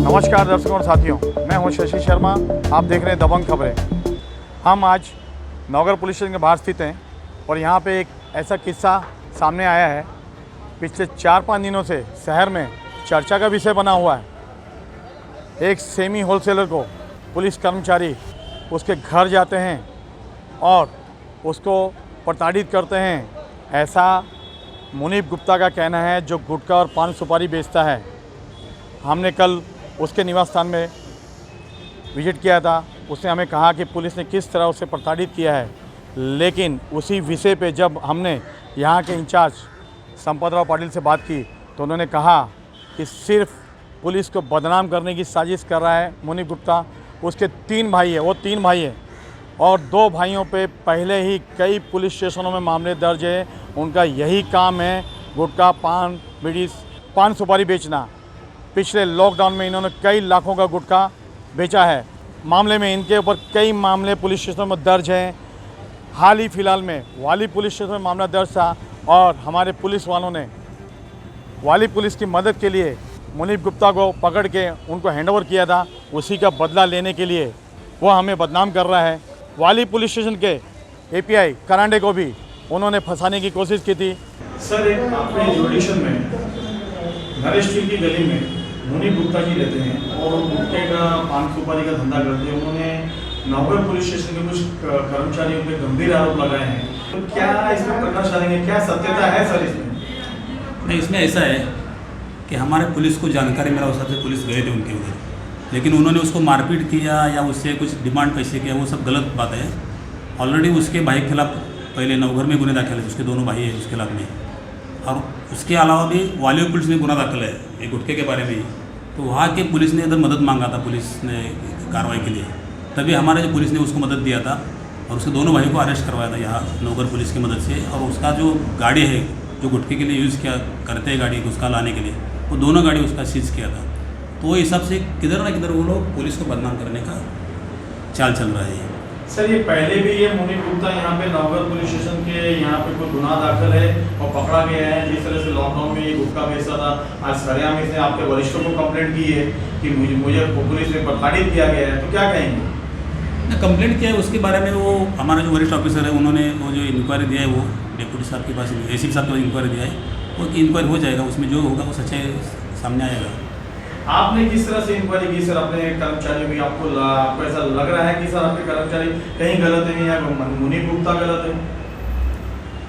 नमस्कार दर्शकों और साथियों, मैं हूं शशि शर्मा। आप देख रहे हैं दबंग खबरें। हम आज नौगढ़ पुलिस स्टेशन के बाहर स्थित हैं और यहां पे एक ऐसा किस्सा सामने आया है। पिछले 4-5 दिनों से शहर में चर्चा का विषय बना हुआ है। एक सेमी होलसेलर को पुलिस कर्मचारी उसके घर जाते हैं और उसको प्रताड़ित करते हैं, ऐसा मुनीब गुप्ता का कहना है, जो गुटखा और पान सुपारी बेचता है। हमने कल उसके निवास स्थान में विजिट किया था। उसने हमें कहा कि पुलिस ने किस तरह उसे प्रताड़ित किया है, लेकिन उसी विषय पे जब हमने यहाँ के इंचार्ज संपतराव पाटिल से बात की तो उन्होंने कहा कि सिर्फ पुलिस को बदनाम करने की साजिश कर रहा है मुनीब गुप्ता। उसके 3 भाई है, वो 3 भाई है और 2 भाइयों पे पहले ही कई पुलिस स्टेशनों में मामले दर्ज है। उनका यही काम है गुटखा, पान, बीड़ी, पान सुपारी बेचना। पिछले लॉकडाउन में इन्होंने कई लाखों का गुटखा बेचा है। मामले में इनके ऊपर कई मामले पुलिस स्टेशन में दर्ज हैं। हाल ही फिलहाल में वाली पुलिस स्टेशन में मामला दर्ज था और हमारे पुलिस वालों ने वाली पुलिस की मदद के लिए मुनीब गुप्ता को पकड़ के उनको हैंडओवर किया था। उसी का बदला लेने के लिए वो हमें बदनाम कर रहा है। वाली पुलिस स्टेशन के एपीआई करांडे को भी उन्होंने फंसाने की कोशिश की थी। सर, एक आपने जुडिशन में नरेश स्टील की गली में मुनीब गुप्ता जी रहते हैं और गुटखे का, पान सुपारी का धंधा करते हैं। उन्होंने नौगढ़ पुलिस स्टेशन के कुछ कर्मचारियों पे गंभीर आरोप लगाए हैं, तो क्या इसमें प्रकाश डालेंगे? क्या सत्यता है सर इसमें? नहीं, इसमें ऐसा है कि हमारे पुलिस को जानकारी मेरा उस से पुलिस गए थे उनके उधर, लेकिन उन्होंने उसको मारपीट किया या उससे कुछ डिमांड पैसे किया, वो सब गलत बात है। ऑलरेडी उसके भाई के खिलाफ पहले नवघर में गुने दाखिल है, उसके 2 भाई है उसके खिलाफ में, और उसके अलावा भी वाली पुलिस में गुना दाखिल है ये गुटखे के बारे में। तो वहाँ के पुलिस ने इधर मदद मांगा था पुलिस ने कार्रवाई के लिए, तभी हमारे जो पुलिस ने उसको मदद दिया था और उसके 2 भाई को अरेस्ट करवाया था यहाँ नौगढ़ पुलिस की मदद से। और उसका जो गाड़ी है जो गुटखे के लिए यूज़ किया करते हैं गाड़ी उसका लाने के लिए, वो 2 गाड़ी उसका सीज किया था। तो इस हिसाब से किधर ना किधर वो लोग पुलिस को बदनाम करने का चाल चल रहा है। सर, ये पहले भी ये मुनीब गुप्ता यहाँ पे नौगढ़ पुलिस स्टेशन के यहाँ पे कोई गुनाह दाखिल है और पकड़ा गया है। जिस तरह से लॉकडाउन में ये गुटखा बेचता था, आज सरेआम इसने आपके वरिष्ठों को कंप्लेंट की है कि मुझे पुलिस ने प्रताड़ित किया गया है, तो क्या कहेंगे? कंप्लेंट किया है उसके बारे में, वो हमारा जो वरिष्ठ ऑफिसर है उन्होंने वो जो इंक्वायरी दिया है, वो डिप्टी साहब के पास एसीपी साहब को इंक्वायरी दिया है, वो इंक्वायरी हो जाएगा, उसमें जो होगा वो सच्चाई सामने आएगा। आपने किस तरह से इंक्वायरी की सर अपने कर्मचारियों की? आपको ऐसा लग रहा है कि सर आपके कर्मचारी कहीं गलत है या मुनीब गुप्ता गलत है?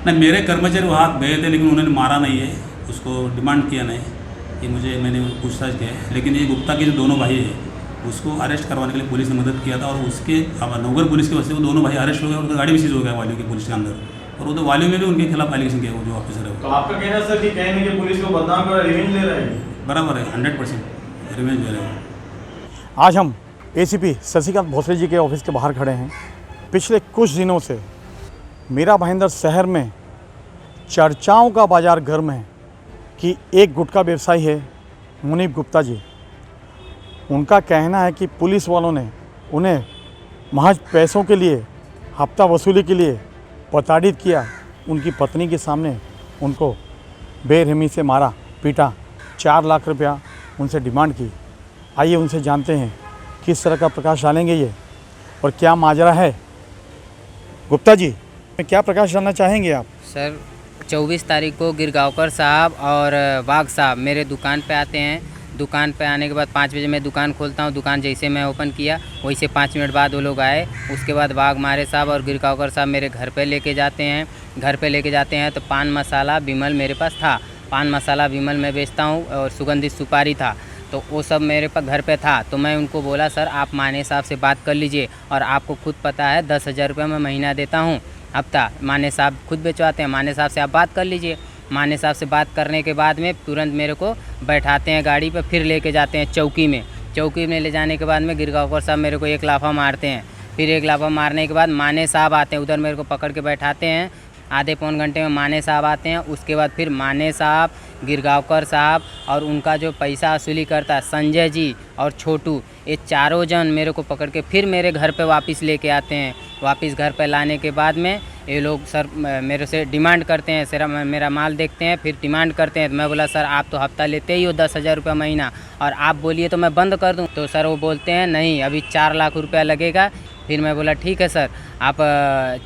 नहीं, मेरे कर्मचारी वहाँ गए थे लेकिन उन्होंने मारा नहीं है, उसको डिमांड किया नहीं, ये मैंने पूछताछ किया है। लेकिन ये गुप्ता के जो 2 भाई है उसको अरेस्ट करवाने के लिए पुलिस ने मदद किया था और उसके नौगढ़ पुलिस की वजह से वो 2 भाई अरेस्ट हो गए और उनका गाड़ी भी सीज हो गया वालियों की पुलिस के अंदर, और वो तो वालियों में भी उनके खिलाफ एलिगेशन किया वो जो ऑफिसर है। तो आपका कहना सर कि कहने कि पुलिस को बदनाम कर रिवेंज ले रहा है? बराबर है, 100% रिवेंज ले रहे हैं। आज हम एसीपी शशिकांत भोसले जी के ऑफिस के बाहर खड़े हैं। पिछले कुछ दिनों से मीरा भाईंदर शहर में चर्चाओं का बाजार गर्म है कि एक गुटखा व्यवसायी है मुनीब गुप्ता जी। उनका कहना है कि पुलिस वालों ने उन्हें महज पैसों के लिए, हफ्ता वसूली के लिए प्रताड़ित किया। उनकी पत्नी के सामने उनको बेरहमी से मारा, पीटा, 4 लाख रुपया उनसे डिमांड की। आइए उनसे जानते हैं किस तरह का प्रकाश डालेंगे ये और क्या माजरा है। गुप्ता जी, क्या प्रकाश डालना चाहेंगे आप? सर, 24 तारीख को गिरगांवकर साहब और वाघ साहब मेरे दुकान पे आते हैं। दुकान पे आने के बाद 5 बजे मैं दुकान खोलता हूँ। दुकान जैसे मैं ओपन किया वैसे 5 मिनट बाद वो लोग आए। उसके बाद वाघ मारे साहब और गिरगांवकर साहब मेरे घर पे लेके जाते हैं। घर पे लेके जाते हैं तो पान मसाला विमल मेरे पास था। पान मसाला विमल मैं बेचता हूँ और सुगंधित सुपारी था, तो वो सब मेरे पास घर पे था। तो मैं उनको बोला सर आप माने साहब से बात कर लीजिए और आपको खुद पता है 10,000 रुपये मैं महीना देता हूँ हफ्ता। माने साहब खुद बेचवाते हैं, माने साहब से आप बात कर लीजिए। माने साहब से बात करने के बाद में तुरंत मेरे को बैठाते हैं गाड़ी पे, फिर लेके जाते हैं चौकी में। चौकी में ले जाने के बाद में गिरगांवकर साहब मेरे को 1 लाफा मारते हैं। फिर 1 लाफा मारने के बाद माने साहब आते हैं, उधर मेरे को पकड़ के बैठाते हैं। आधे पौन घंटे में माने साहब आते हैं। उसके बाद फिर माने साहब, गिरगांवकर साहब और उनका जो पैसा वसूली करता है संजय जी और छोटू, ये चारों जन मेरे को पकड़ के फिर मेरे घर पे वापस लेके आते हैं। वापस घर पे लाने के बाद में ये लोग सर मेरे से डिमांड करते हैं, सर मेरा माल देखते हैं, फिर डिमांड करते हैं। तो मैं बोला सर आप तो हफ्ता लेते ही हो 10,000 रुपये महीना, और आप बोलिए तो मैं बंद कर दूं। तो सर वो बोलते हैं नहीं अभी 4 लाख रुपया लगेगा। फिर मैं बोला ठीक है सर, आप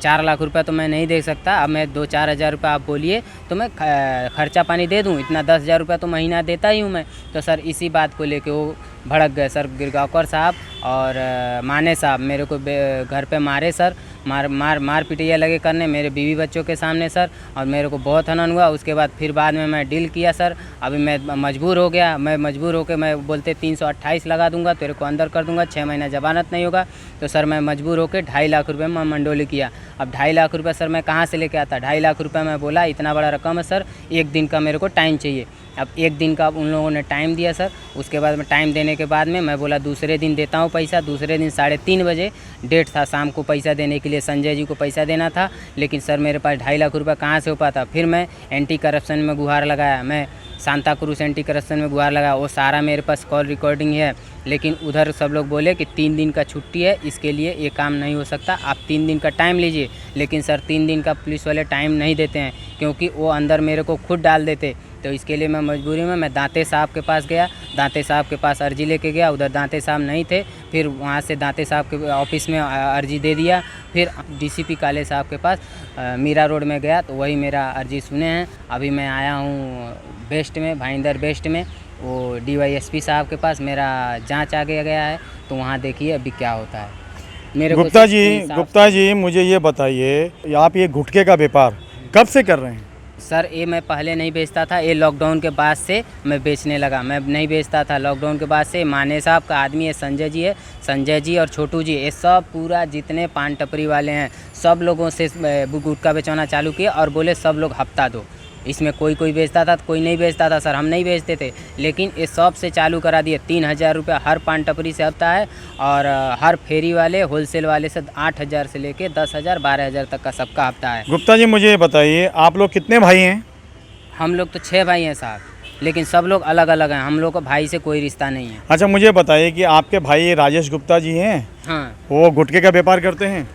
4 लाख रुपया तो मैं नहीं दे सकता, अब मैं 2-4 हज़ार रुपये आप बोलिए तो मैं खर्चा पानी दे दूं, इतना 10,000 रुपया तो महीना देता ही हूँ मैं। तो सर इसी बात को लेके वो भड़क गए सर, गिरगांवकर साहब और माने साहब मेरे को घर पे मारे सर, मार पिटैया लगे करने मेरे बीवी बच्चों के सामने सर, और मेरे को बहुत हनन हुआ। उसके बाद फिर बाद में मैं डील किया सर, अभी मैं मजबूर हो गया, मैं मजबूर होकर मैं बोलते 328 लगा दूंगा, तेरे को अंदर कर दूंगा, 6 महीना जमानत नहीं होगा। तो सर मैं मजबूर होकर 2.5 लाख रुपये में मंडोली किया। अब 2.5 लाख रुपये सर मैं कहाँ से लेके आता? 2.5 लाख रुपये मैं बोला इतना बड़ा रकम है सर, 1 दिन का मेरे को टाइम चाहिए। अब 1 दिन का उन लोगों ने टाइम दिया सर। उसके बाद में टाइम देने के बाद में मैं बोला दूसरे दिन देता हूँ पैसा। दूसरे दिन 3:30 बजे डेट था शाम को पैसा देने के लिए, संजय जी को पैसा देना था। लेकिन सर मेरे पास 2.5 लाख रुपये कहाँ से हो पाता? फिर मैं एंटी करप्शन में गुहार लगाया, मैं सांता क्रूज एंटी करप्शन में गुहार लगाया। वो सारा मेरे पास कॉल रिकॉर्डिंग है। लेकिन उधर सब लोग बोले कि 3 दिन का छुट्टी है, इसके लिए ये काम नहीं हो सकता, आप 3 दिन का टाइम लीजिए। लेकिन सर 3 दिन का पुलिस वाले टाइम नहीं देते हैं, क्योंकि वो अंदर मेरे को खुद डाल देते। तो इसके लिए मैं मजबूरी में मैं दांते साहब के पास गया, दांते साहब के पास अर्जी लेके गया। उधर दांते साहब नहीं थे, फिर वहाँ से दांते साहब के ऑफिस में अर्जी दे दिया। फिर डीसीपी काले साहब के पास मीरा रोड में गया, तो वही मेरा अर्जी सुने हैं। अभी मैं आया हूँ बेस्ट में, भाईंदर बेस्ट में, वो डीवाईएसपी साहब के पास मेरा जांच आ गया है। तो वहाँ देखिए अभी क्या होता है। मेरे गुप्ता जी मुझे ये बताइए, आप ये गुटखे का व्यापार कब से कर रहे हैं? सर ये मैं पहले नहीं बेचता था, ये लॉकडाउन के बाद से मैं बेचने लगा। मैं नहीं बेचता था, लॉकडाउन के बाद से माने साहब का आदमी है, संजय जी और छोटू जी, ये सब पूरा जितने पान टपरी वाले हैं सब लोगों से गुटखा बेचवाना चालू किया और बोले सब लोग हफ्ता दो। इसमें कोई बेचता था, कोई नहीं बेचता था सर, हम नहीं बेचते थे। लेकिन ये सब से चालू करा दिए। 3,000 रुपये हर पान टपरी से हफ्ता है, और हर फेरी वाले होलसेल वाले से 8,000 से लेके 10,000 12,000 तक का सबका हफ्ता है। गुप्ता जी मुझे ये बताइए, आप लोग कितने भाई हैं? हम लोग तो 6 भाई हैं साहब, लेकिन सब लोग अलग अलग हैं, हम लोग का भाई से कोई रिश्ता नहीं है। अच्छा मुझे बताइए कि आपके भाई राजेश गुप्ता जी हैं, हाँ वो गुटखे का व्यापार करते हैं?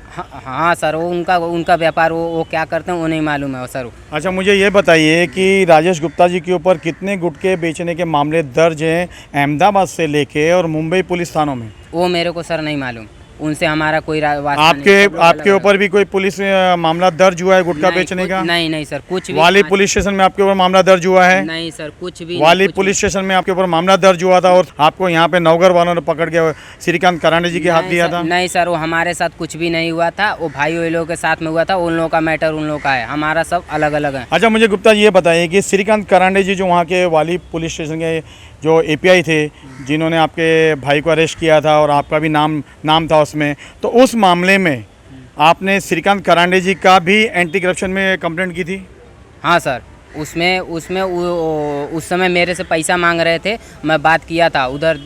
हाँ सर, वो उनका व्यापार वो क्या करते हैं वो नहीं मालूम है सर। अच्छा मुझे ये बताइए कि राजेश गुप्ता जी के ऊपर कितने गुटखे बेचने के मामले दर्ज हैं अहमदाबाद से लेके और मुंबई पुलिस थानों में? वो मेरे को सर नहीं मालूम, उनसे हमारा कोई आपके ऊपर भी कोई पुलिस मामला दर्ज हुआ है गुटखा बेचने का? नहीं सर, कुछ भी। वाली पुलिस स्टेशन में आपके ऊपर मामला दर्ज हुआ है? नहीं सर, कुछ भी। वाली पुलिस स्टेशन में आपके ऊपर मामला दर्ज हुआ था और आपको यहाँ पे नवगर वालों ने पकड़ के श्रीकांत करांडे जी के हाथ दिया था? नहीं सर, वो हमारे साथ कुछ भी नहीं हुआ था, वो भाई लोगों के साथ में हुआ था। उन लोगों का मैटर उन लोगों का है, हमारा सब अलग अलग है। अच्छा मुझे गुप्ता जी ये बताइए कि श्रीकांत करांडे जी जो वहाँ के वाली पुलिस स्टेशन के जो एपीआई थे, जिन्होंने आपके भाई को अरेस्ट किया था और आपका भी नाम था उसमें, तो उस मामले में आपने श्रीकांत करांडे जी का भी एंटी करप्शन में कंप्लेंट की थी? हाँ सर, उसमें उस समय मेरे से पैसा मांग रहे थे, मैं बात किया था उधर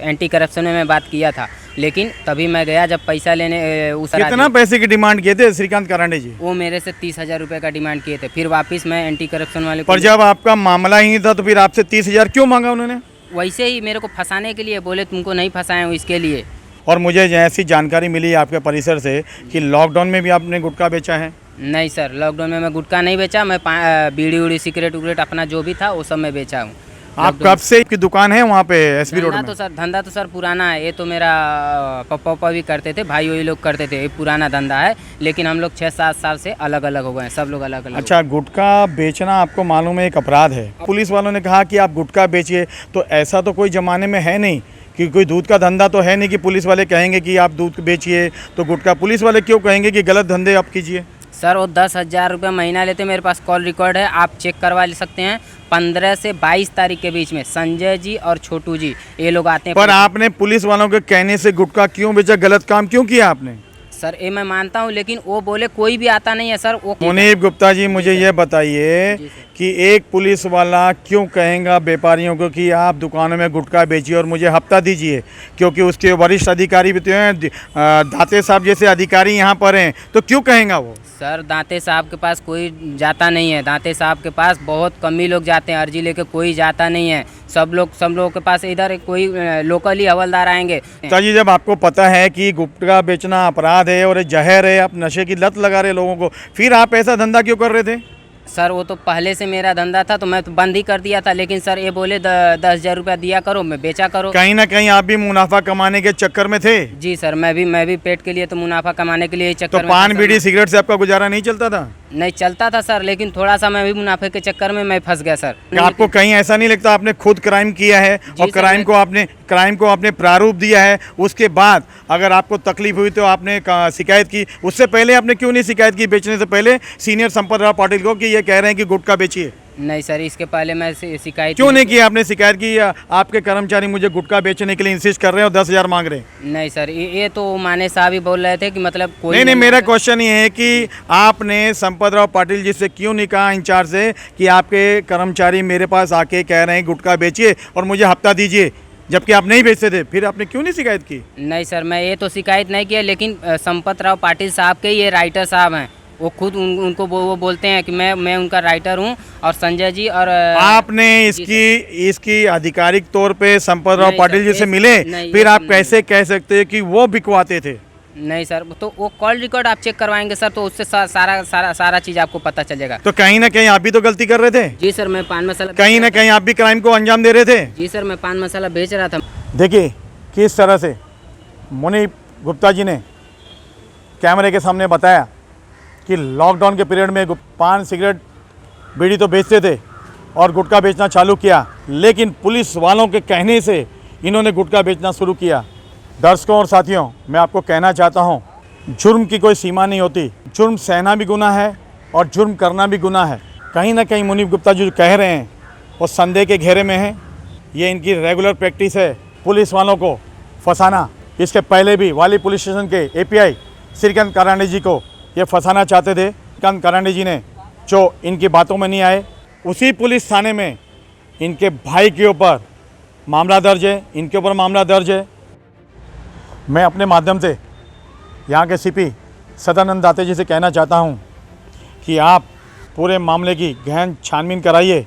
एंटी करप्शन में मैं बात किया था। लेकिन तभी मैं गया जब पैसा लेने कितना पैसे की डिमांड किए थे श्रीकांत करांडे जी? वो मेरे से 30,000 रुपये का डिमांड किए थे। फिर वापस मैं एंटी करप्शन वाले पर जब आपका मामला ही नहीं था तो फिर आपसे 30,000 क्यों मांगा उन्होंने? वैसे ही मेरे को फंसाने के लिए बोले, तुमको नहीं फंसाए हूँ इसके लिए। और मुझे ऐसी जानकारी मिली आपके परिसर से कि लॉकडाउन में भी आपने गुटखा बेचा है? नहीं सर, लॉकडाउन में मैं गुटखा नहीं बेचा, मैं बीड़ी उड़ी सिगरेट उगरेट अपना जो भी था वो सब मैं बेचा हूँ। आप कब से की दुकान है वहाँ पे एसबी रोड में? तो सर धंधा तो सर पुराना है, ये तो मेरा पापा भी करते थे, भाई वही लोग करते थे, ये पुराना धंधा है। लेकिन हम लोग 6-7 साल से अलग अलग हो गए हैं, सब लोग अलग अलग। अच्छा, गुटखा बेचना आपको मालूम है एक अपराध है। पुलिस वालों ने कहा कि आप गुटखा बेचिए, तो ऐसा तो कोई ज़माने में है नहीं कि कोई दूध का धंधा तो है नहीं कि पुलिस वाले कहेंगे कि आप दूध बेचिए तो गुटखा पुलिस वाले क्यों कहेंगे कि गलत धंधे आप कीजिए? सर वो 10,000 रुपये महीना लेते, मेरे पास कॉल रिकॉर्ड है, आप चेक करवा सकते हैं। 15 से 22 तारीख के बीच में संजय जी और छोटू जी ये लोग आते हैं। पर आपने पुलिस वालों के कहने से गुटखा क्यों बेचा? गलत काम क्यों किया आपने? सर ये मैं मानता हूँ, लेकिन वो बोले कोई भी आता नहीं है सर। वो मुनीब गुप्ता जी, मुझे ये बताइए कि एक पुलिस वाला क्यों कहेगा व्यापारियों को कि आप दुकानों में गुटखा बेचिए और मुझे हफ्ता दीजिए, क्योंकि उसके वरिष्ठ अधिकारी भी तो हैं, दाते साहब जैसे अधिकारी यहाँ पर हैं, तो क्यों कहेगा वो? सर दाते साहब के पास कोई जाता नहीं है, दाते साहब के पास बहुत कम ही लोग जाते हैं, अर्जी लेके कोई जाता नहीं है। सब लोगों के पास इधर कोई लोकली हवलदार आएंगे। जी, जब आपको पता है कि गुटखा बेचना अपराध है और जहर है, आप नशे की लत लगा रहे लोगों को, फिर आप ऐसा धंधा क्यों कर रहे थे? सर वो तो पहले से मेरा धंधा था, तो मैं तो बंद ही कर दिया था, लेकिन सर ये बोले 10,000 रुपया दिया करो, मैं बेचा करो। कहीं ना कहीं आप भी मुनाफा कमाने के चक्कर में थे। जी सर, मैं भी पेट के लिए तो मुनाफा कमाने के लिए ही चक्कर तो में पान था बीड़ी सिगरेट से आपका गुजारा नहीं चलता था? नहीं चलता था सर, लेकिन थोड़ा सा मैं भी मुनाफे के चक्कर में मैं फंस गया सर। आपको कहीं ऐसा नहीं लगता आपने खुद क्राइम किया है और सर, क्राइम को आपने प्रारूप दिया है, उसके बाद अगर आपको तकलीफ हुई तो आपने शिकायत की? उससे पहले आपने क्यों नहीं शिकायत की बेचने से पहले सीनियर संपत राव पाटिल को कि ये कह रहे हैं कि गुटखा बेचिए? नहीं सर, इसके पहले मैं शिकायत क्यों नहीं किया आपने शिकायत की? आपके कर्मचारी मुझे गुटखा बेचने के लिए इंसिस्ट कर रहे हैं और 10,000 मांग रहे हैं? नहीं सर, ये तो माने साहब ही बोल रहे थे कि मतलब कोई नहीं, मेरा क्वेश्चन ये है कि आपने संपत राव पाटिल जी से क्यों नहीं कहा इंचार्ज से कि आपके कर्मचारी मेरे पास आके कह रहे हैं गुटखा बेचिए और मुझे हफ्ता दीजिए, जबकि आप नहीं बेचते थे? फिर आपने क्यों नहीं शिकायत की? नहीं सर, मैं ये तो शिकायत नहीं किया, लेकिन संपत राव पाटिल साहब के ये राइटर साहब हैं, वो खुद उनको वो बोलते हैं कि मैं उनका राइटर हूँ, और संजय जी और आपने इसकी आधिकारिक तौर पे संपत राव नहीं पाटिल सर, जी से मिले, नहीं, फिर ये आप तो कैसे कह सकते हैं कि वो बिकवाते थे? नहीं सर, तो वो कॉल रिकॉर्ड आप चेक करवाएंगे सर, तो उससे सारा चीज़ आपको पता चलेगा। तो कहीं ना कहीं आप भी तो गलती कर रहे थे। जी सर, मैं पान मसाला कहीं ना कहीं आप भी क्राइम को अंजाम दे रहे थे। जी सर, मैं पान मसाला बेच रहा था। देखिए किस तरह से मुनीब गुप्ता जी ने कैमरे के सामने बताया कि लॉकडाउन के पीरियड में पान सिगरेट बीड़ी तो बेचते थे और गुटखा बेचना चालू किया, लेकिन पुलिस वालों के कहने से इन्होंने गुटखा बेचना शुरू किया। दर्शकों और साथियों, मैं आपको कहना चाहता हूं, जुर्म की कोई सीमा नहीं होती। जुर्म सहना भी गुनाह है और जुर्म करना भी गुनाह है। कहीं ना कहीं मुनीब गुप्ता जो कह रहे हैं वो संदेह के घेरे में है। ये इनकी रेगुलर प्रैक्टिस है, पुलिस वालों को फंसाना। इसके पहले भी वाली पुलिस स्टेशन के एपीआई श्रीकांत करांडे जी को ये फंसाना चाहते थे। श्रीकांत करांडे जी ने जो इनकी बातों में नहीं आए, उसी पुलिस थाने में इनके भाई के ऊपर मामला दर्ज है, इनके ऊपर मामला दर्ज है। मैं अपने माध्यम से यहाँ के सीपी सदानंद दाते जी से कहना चाहता हूँ कि आप पूरे मामले की गहन छानबीन कराइए,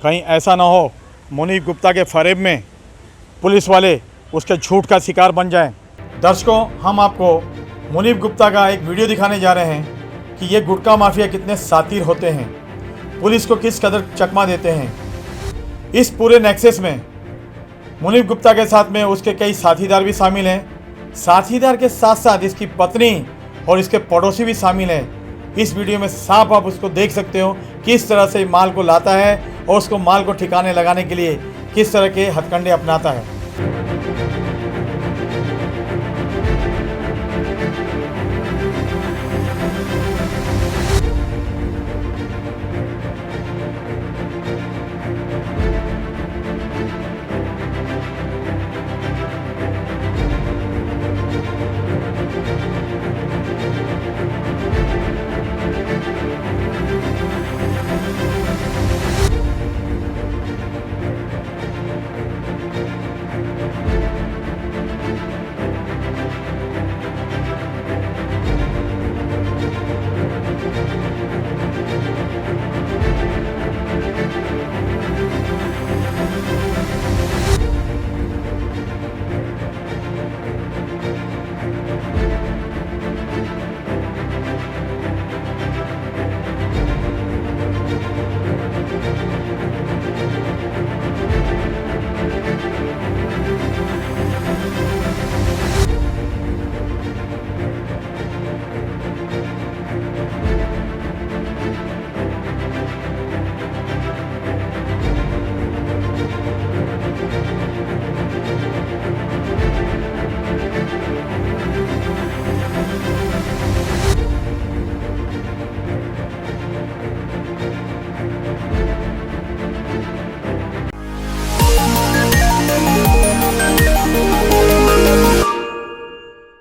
कहीं ऐसा ना हो मुनीब गुप्ता के फरेब में पुलिस वाले उसके झूठ का शिकार बन जाएं। दर्शकों, हम आपको मुनीब गुप्ता का एक वीडियो दिखाने जा रहे हैं कि ये गुटखा माफिया कितने सातिर होते हैं, पुलिस को किस कदर चकमा देते हैं। इस पूरे नेक्सस में मुनीब गुप्ता के साथ में उसके कई साथीदार भी शामिल हैं। साथीदार के साथ साथ इसकी पत्नी और इसके पड़ोसी भी शामिल हैं। इस वीडियो में साफ आप उसको देख सकते हो किस तरह से माल को लाता है और उसको माल को ठिकाने लगाने के लिए किस तरह के हथकंडे अपनाता है।